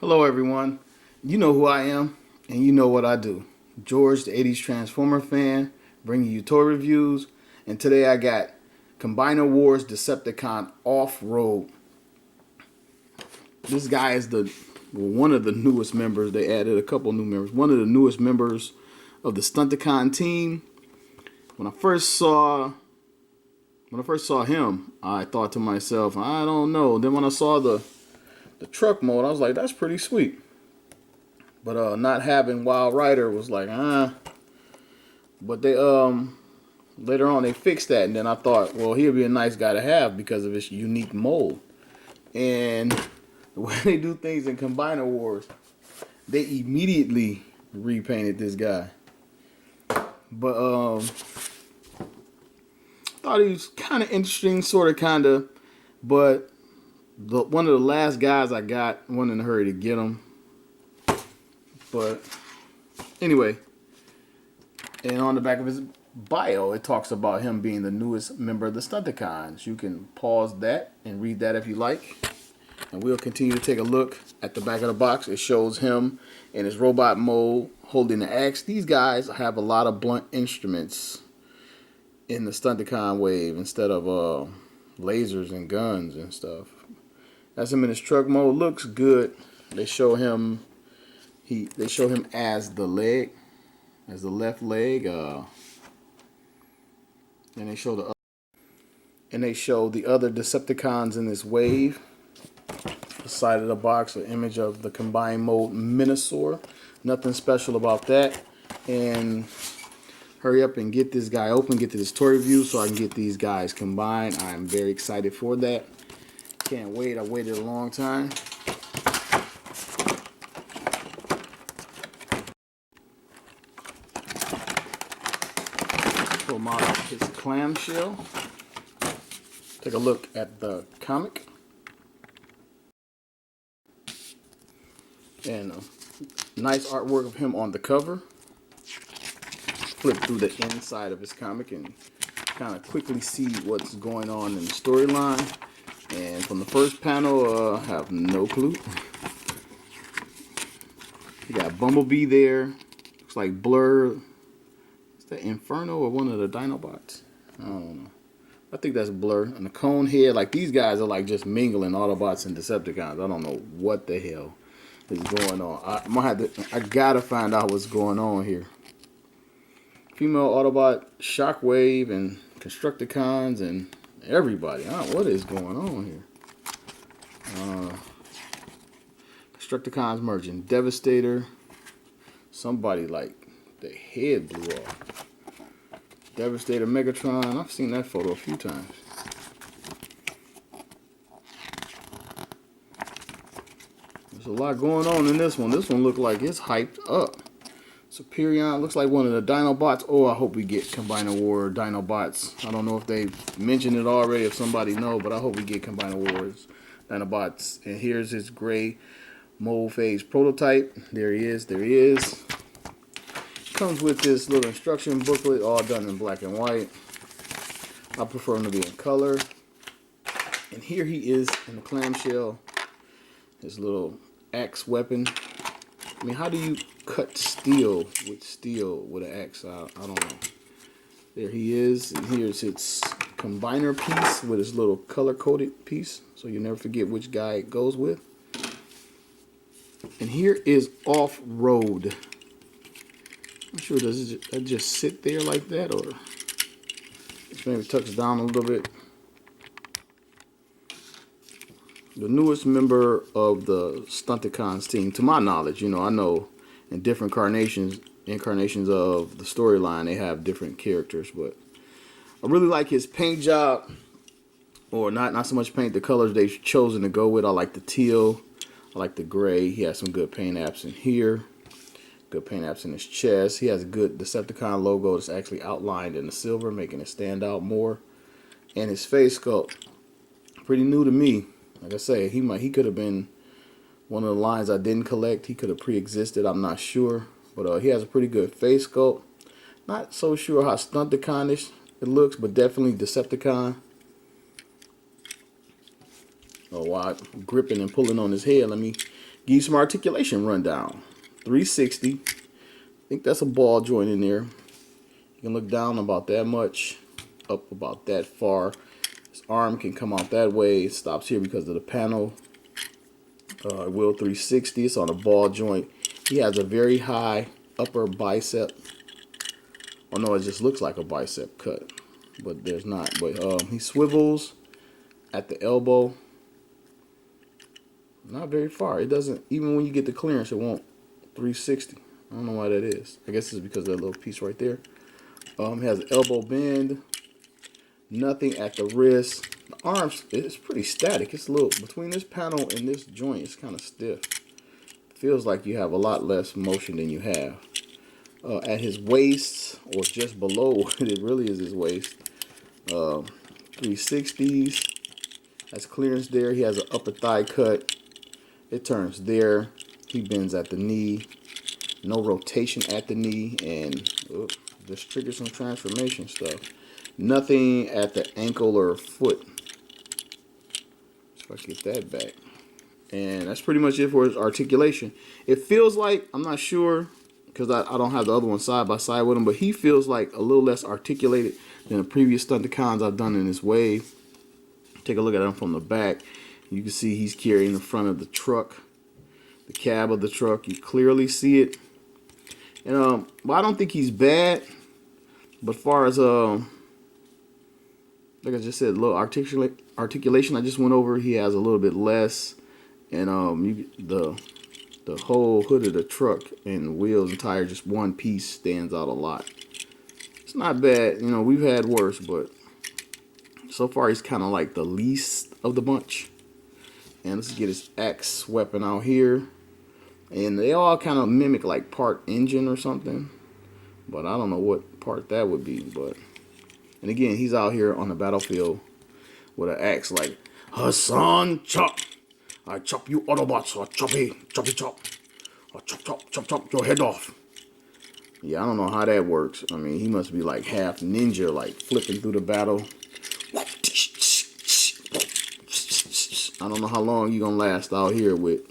Hello everyone, you know who I am and you know what I do. George, the 80s Transformer fan, bringing you toy reviews, and today I got Combiner Wars Decepticon Off-Road. This guy is one of the newest members. They added a couple new members. One of the newest members of the STUNTICON team. When I first saw him, I thought to myself, I don't know. Then when I saw the truck mode, I was like, that's pretty sweet. But not having Wild Rider was like, But they later on they fixed that, and then I thought, well, he'll be a nice guy to have because of his unique mold. And the way they do things in Combiner Wars, they immediately repainted this guy. But thought he was kind of interesting, kind of. But one of the last guys I got, wasn't in a hurry to get him. But anyway, and on the back of his bio, it talks about him being the newest member of the Stunticons. You can pause that and read that if you like. And we'll continue to take a look at the back of the box. It shows him in his robot mode holding the axe. These guys have a lot of blunt instruments in the Stunticon wave instead of lasers and guns and stuff. That's him in his truck mode. Looks good. They show him as the leg, as the left leg, and they show the other Decepticons in this wave. The side of the box, an image of the combined mode Minosaur. Nothing special about that. And hurry up and get this guy open, get to this toy review so I can get these guys combined. I'm very excited for that. Can't wait. I waited a long time. Pull him out of his clamshell. Take a look at the comic. And nice artwork of him on the cover. Flip through the inside of his comic and kind of quickly see what's going on in the storyline. And from the first panel, I have no clue. You got Bumblebee there. Looks like Blur. Is that Inferno or one of the Dinobots? I don't know. I think that's Blur. And the cone head, like these guys are like just mingling Autobots and Decepticons. I don't know what the hell is going on. I gotta find out what's going on here. Female Autobot, Shockwave, and Constructicons, and everybody. What is going on here? Constructicons merging. Devastator. Somebody like the head blew off. Devastator Megatron. I've seen that photo a few times. There's a lot going on in this one. This one looked like it's hyped up. Superion looks like one of the Dinobots. Oh, I hope we get Combiner War Dinobots. I don't know if they mentioned it already, if somebody know, but I hope we get Combiner Wars Dinobots. And here's his gray mold phase prototype. There he is. There he is. Comes with this little instruction booklet, all done in black and white. I prefer him to be in color. And here he is in the clamshell. His little axe weapon. I mean, how do you cut steel with an axe? I don't know. There he is. And here's his combiner piece with his little color-coded piece, so you never forget which guy it goes with. And here is Off-Road. I'm sure does it just sit there like that, or maybe tucks down a little bit. The newest member of the Stunticons team, to my knowledge. You know, I know in different incarnations of the storyline, they have different characters, but I really like his paint job, or not so much paint, the colors they've chosen to go with. I like the teal, I like the gray. He has some good paint apps in here, good paint apps in his chest. He has a good Decepticon logo that's actually outlined in the silver, making it stand out more. And his face sculpt, pretty new to me. Like I say, he could have been one of the lines I didn't collect. He could have pre-existed. I'm not sure, but he has a pretty good face sculpt. Not so sure how Stunticonish it looks, but definitely Decepticon. Oh, while gripping and pulling on his head, let me Give you some articulation rundown. 360. I think that's a ball joint in there. You can look down about that much, up about that far. His arm can come out that way. It stops here because of the panel. Wheel 360. It's on a ball joint. He has a very high upper bicep. Oh no, it just looks like a bicep cut, but there's not. But he swivels at the elbow. Not very far. It doesn't, even when you get the clearance, it won't 360. I don't know why that is. I guess it's because of that little piece right there. It has elbow bend. Nothing at the wrist. The arms, it's pretty static. It's a little, between this panel and this joint, it's kind of stiff. Feels like you have a lot less motion than you have. At his waist, or just below it really is his waist, 360s. That's clearance there. He has an upper thigh cut. It turns there. He bends at the knee. No rotation at the knee, and this triggers some transformation stuff. Nothing at the ankle or foot. So I get that back. And that's pretty much it for his articulation. It feels like, I'm not sure, because I don't have the other one side by side with him, but he feels like a little less articulated than the previous STUNTICONs I've done in this wave. Take a look at him from the back. You can see he's carrying the front of the truck, the cab of the truck. You clearly see it. And well, I don't think he's bad, but as far as like I just said, a little articulation I just went over, he has a little bit less. And the whole hood of the truck and wheels and tires, just one piece stands out a lot. It's not bad, you know, we've had worse, but so far he's kind of like the least of the bunch. And let's get his axe weapon out here. And they all kind of mimic like part engine or something, but I don't know what part that would be. But, and again, he's out here on the battlefield with an axe like, Hassan, chop! I chop you Autobots, or choppy, choppy, chop. Or chop, chop, chop, chop your head off. Yeah, I don't know how that works. I mean, he must be like half ninja, like flipping through the battle. I don't know how long you're gonna last out here with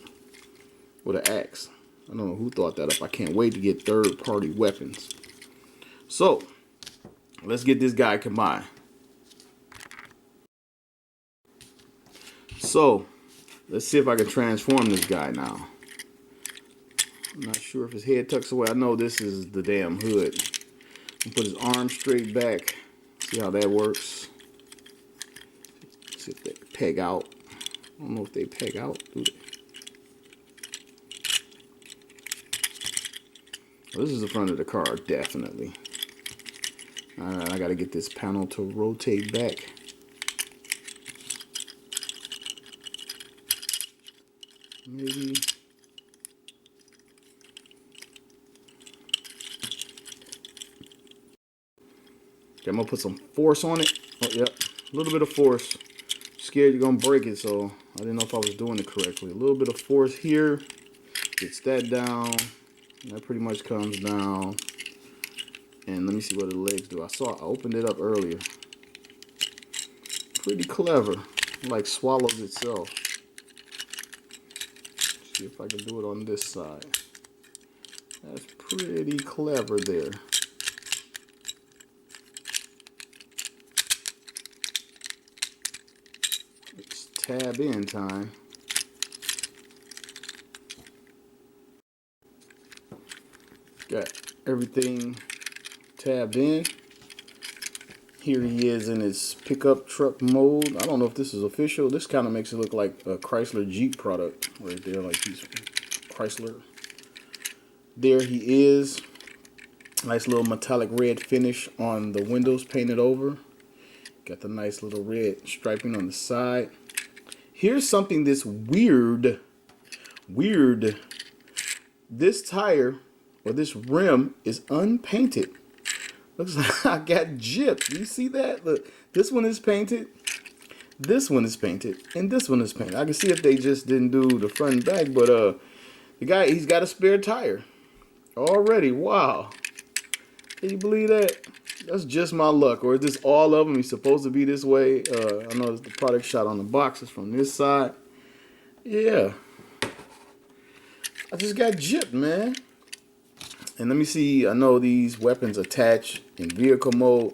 an axe. I don't know who thought that up. I can't wait to get third-party weapons. So, let's get this guy combined. So, let's see if I can transform this guy now. I'm not sure if his head tucks away. I know this is the damn hood. Put his arm straight back. See how that works. See if they peg out. I don't know if they peg out, do they? Well, this is the front of the car, definitely. Alright, I gotta get this panel to rotate back. Maybe. Okay, I'm gonna put some force on it. Oh, yep, a little bit of force. Scared you're gonna break it, so I didn't know if I was doing it correctly. A little bit of force here gets that down. That pretty much comes down. And let me see what the legs do. I opened it up earlier. Pretty clever. It like swallows itself. See if I can do it on this side. That's pretty clever there. It's tab in time. Got everything tabbed in. Here he is in his pickup truck mode. I don't know if this is official. This kind of makes it look like a Chrysler Jeep product right there, like he's Chrysler. There he is. Nice little metallic red finish on the windows painted over. Got the nice little red striping on the side. Here's something that's weird. This tire, or this rim, is unpainted. Looks like I got gypped. Do you see that? Look, this one is painted. This one is painted. And this one is painted. I can see if they just didn't do the front and back. But the guy, he's got a spare tire already. Wow. Can you believe that? That's just my luck. Or is this all of them? He's supposed to be this way. I know the product shot on the box is from this side. Yeah. I just got gypped, man. And let me see, I know these weapons attach in vehicle mode.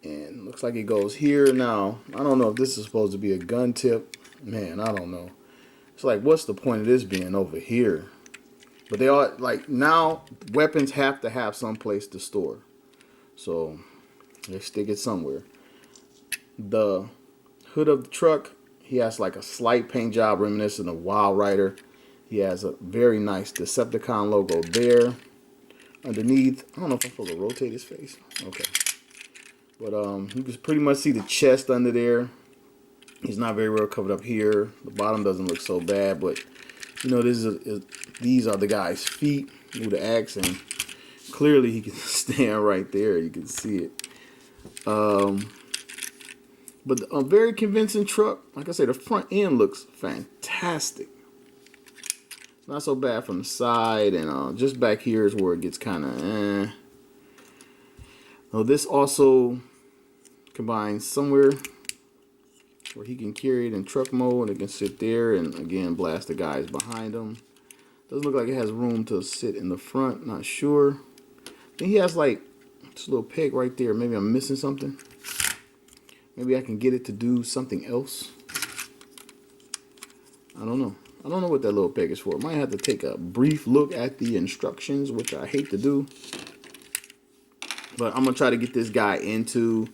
And looks like it goes here now. I don't know if this is supposed to be a gun tip. Man, I don't know. It's like, what's the point of this being over here? But they are, like, now weapons have to have some place to store. So they stick it somewhere. The hood of the truck, he has like a slight paint job reminiscent of Wild Rider. He has a very nice Decepticon logo there. Underneath, I don't know if I'm supposed to rotate his face. Okay. But you can pretty much see the chest under there. He's not very well covered up here. The bottom doesn't look so bad, but you know, these are the guy's feet with the axe, and clearly he can stand right there. You can see it. But a very convincing truck. Like I say, the front end looks fantastic. It's not so bad from the side, and just back here is where it gets kind of So this also combines somewhere where he can carry it in truck mode. It can sit there and again blast the guys behind him. Doesn't look like it has room to sit in the front. Not sure. I think he has like this little peg right there. Maybe I'm missing something. Maybe I can get it to do something else. I don't know. I don't know what that little peg is for. Might have to take a brief look at the instructions, which I hate to do. But I'm going to try to get this guy into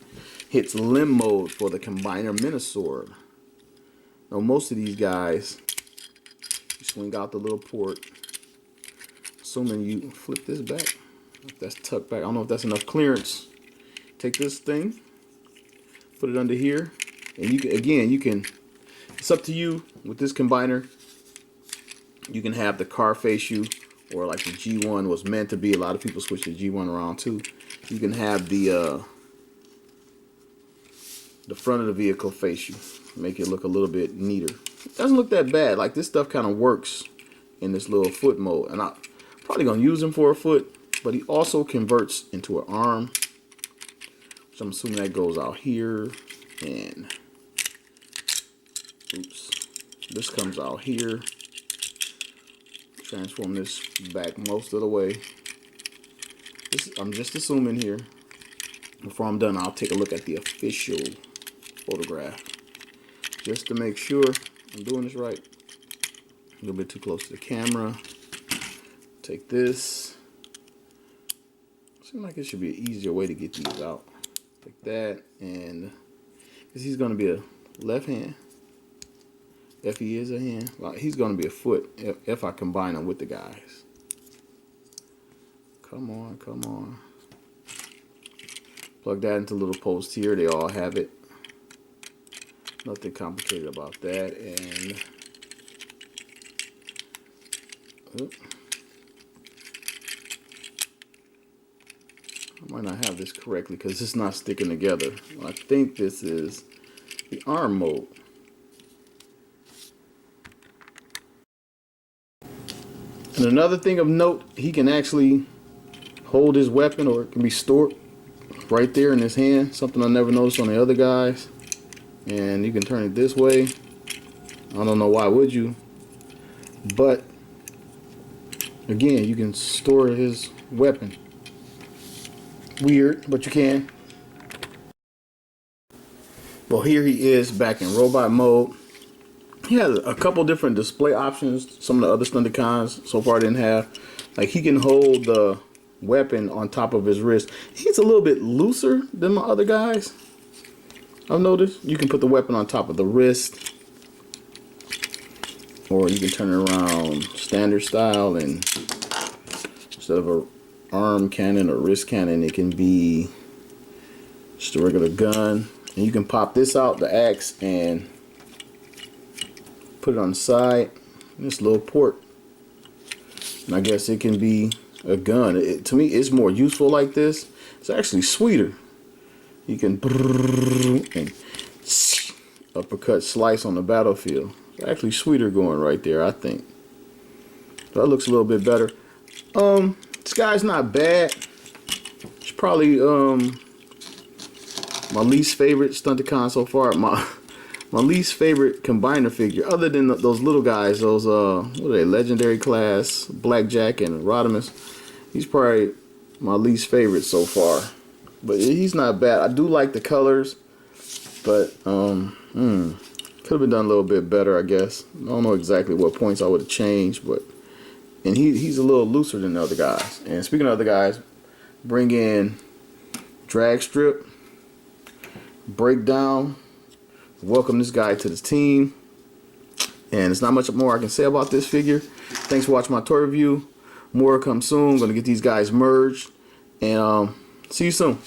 hits limb mode for the Combiner Minosaur. Now, most of these guys, you swing out the little port. Assuming you flip this back. If that's tucked back. I don't know if that's enough clearance. Take this thing, put it under here. And you can, again, you can, it's up to you with this combiner. You can have the car face you, or like the G1 was meant to be. A lot of people switch the G1 around too. You can have the front of the vehicle face you, make it look a little bit neater. It doesn't look that bad. Like this stuff kind of works in this little foot mode, and I'm probably gonna use him for a foot. But he also converts into an arm, which I'm assuming that goes out here, and oops, this comes out here. Transform this back most of the way. I'm just assuming here. Before I'm done, I'll take a look at the official photograph just to make sure I'm doing this right. A little bit too close to the camera. Take this. Seems like it should be an easier way to get these out. Like that, and because he's going to be a left hand. If he is a hand, well, he's going to be a foot if I combine him with the guys. Come on, come on. Plug that into little posts here. They all have it. Nothing complicated about that. And I might not have this correctly because it's not sticking together. I think this is the arm mode. And another thing of note, he can actually hold his weapon, or it can be stored right there in his hand. Something I never noticed on the other guys. And you can turn it this way. I don't know why would you, but again, you can store his weapon. Weird, but you can. Well, here he is back in robot mode. He has a couple different display options. Some of the other STUNTICONs so far didn't have. Like, he can hold the weapon on top of his wrist. He's a little bit looser than my other guys. I've noticed you can put the weapon on top of the wrist, or you can turn it around standard style, and instead of a arm cannon or wrist cannon, it can be just a regular gun. And you can pop this out, the axe, and put it on the side, this little port, and I guess it can be a gun. To me, it's more useful like this. It's actually sweeter. You can and uppercut slice on the battlefield. It's actually sweeter going right there, I think. That looks a little bit better. This guy's not bad. It's probably my least favorite STUNTICON so far. my least favorite combiner figure, other than those little guys, those what are they, legendary class, Blackjack and Rodimus. He's probably my least favorite so far, but he's not bad. I do like the colors, but could have been done a little bit better, I guess. I don't know exactly what points I would have changed, but and he's a little looser than the other guys. And speaking of other guys, bring in drag strip, breakdown. Welcome this guy to the team. And there's not much more I can say about this figure. Thanks for watching my toy review. More come soon. Gonna get these guys merged, and see you soon.